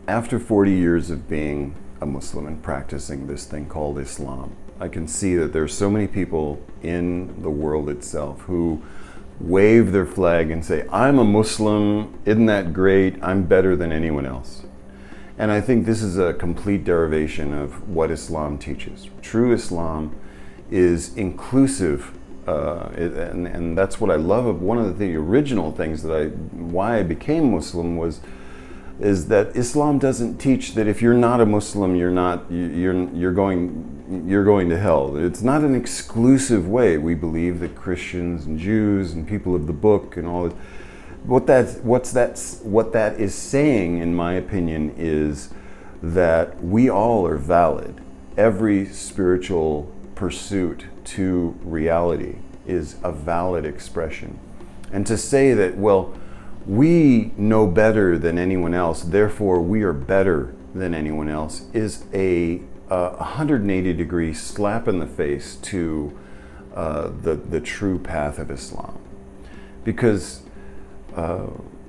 After 40 years of being a Muslim and practicing this thing called Islam, I can see that there's so many people in the world itself who wave their flag and say, I'm a Muslim, isn't that great, I'm better than anyone else. And I think this is a complete derivation of what Islam teaches. True Islam is inclusive, and that's what I love. One of the original things that why I became Muslim is that Islam doesn't teach that if you're not a Muslim, you're going to hell. It's not an exclusive way. We believe that Christians and Jews and people of the book and all that. What that is saying, in my opinion, is that we all are valid. Every spiritual pursuit to reality is a valid expression. And to say that, well, we know better than anyone else, therefore we are better than anyone else, is a 180-degree slap in the face to the true path of Islam. Because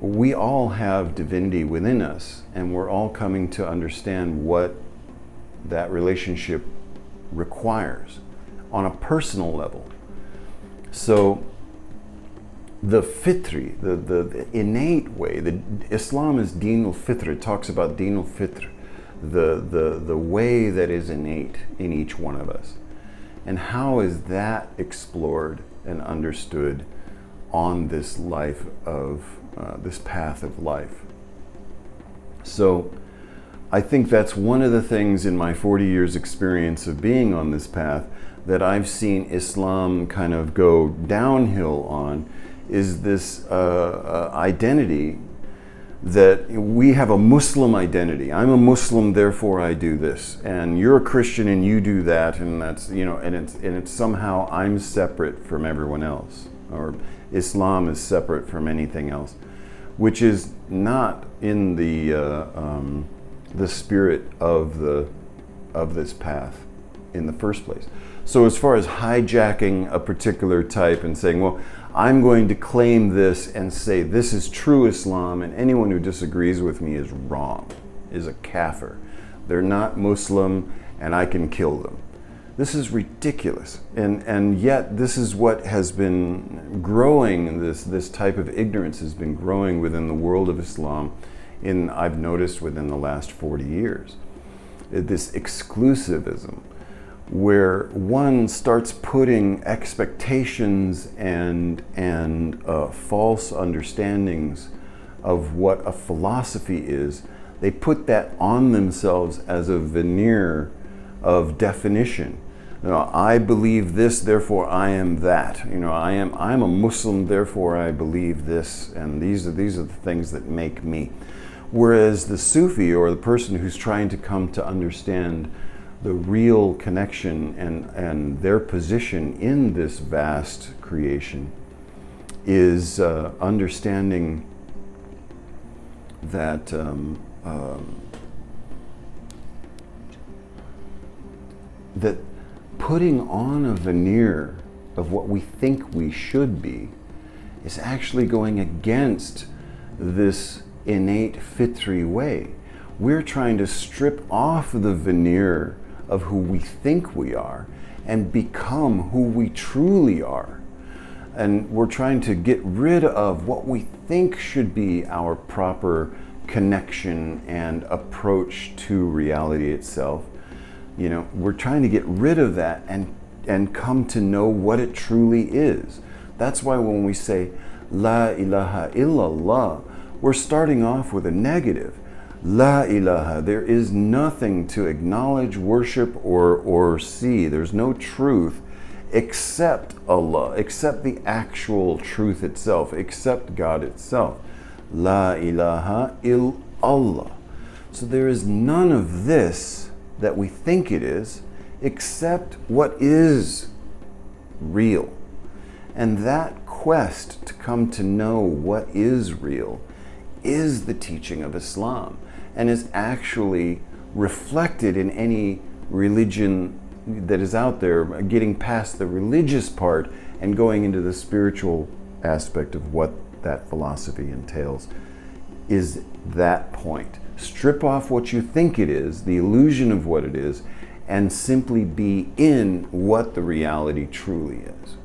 we all have divinity within us, and we're all coming to understand what that relationship requires on a personal level. So the fitri, the innate way, Islam is Deen al-Fitr. It talks about Deen al-Fitr, the way that is innate in each one of us. And how is that explored and understood on this life of, this path of life? So I think that's one of the things in my 40 years experience of being on this path that I've seen Islam kind of go downhill on, is this identity that we have a Muslim identity. I'm a Muslim, therefore I do this, and you're a Christian and you do that, and that's, you know, and it's somehow I'm separate from everyone else, or Islam is separate from anything else, which is not in the spirit of this path in the first place. So as far as hijacking a particular type and saying, well, I'm going to claim this and say this is true Islam, and anyone who disagrees with me is wrong, is a kafir. They're not Muslim and I can kill them. This is ridiculous. And yet this is what has been growing, this type of ignorance has been growing within the world of Islam I've noticed within the last 40 years. This exclusivism, where one starts putting expectations and false understandings of what a philosophy is. They put that on themselves as a veneer of definition. You know, I believe this, therefore I am that. You know, I'm a Muslim, therefore I believe this, and these are the things that make me. Whereas the Sufi, or the person who's trying to come to understand the real connection and their position in this vast creation, is understanding that that putting on a veneer of what we think we should be is actually going against this innate fitri way. We're trying to strip off the veneer of who we think we are and become who we truly are. And we're trying to get rid of what we think should be our proper connection and approach to reality itself. You know, we're trying to get rid of that and come to know what it truly is. That's why when we say La ilaha illallah, we're starting off with a negative. La ilaha, there is nothing to acknowledge, worship, or see. There's no truth except Allah, except the actual truth itself, except God itself. La ilaha illallah. So there is none of this that we think it is, accept what is real. And that quest to come to know what is real is the teaching of Islam, and is actually reflected in any religion that is out there, getting past the religious part and going into the spiritual aspect of what that philosophy entails, is that point. Strip off what you think it is, the illusion of what it is, and simply be in what the reality truly is.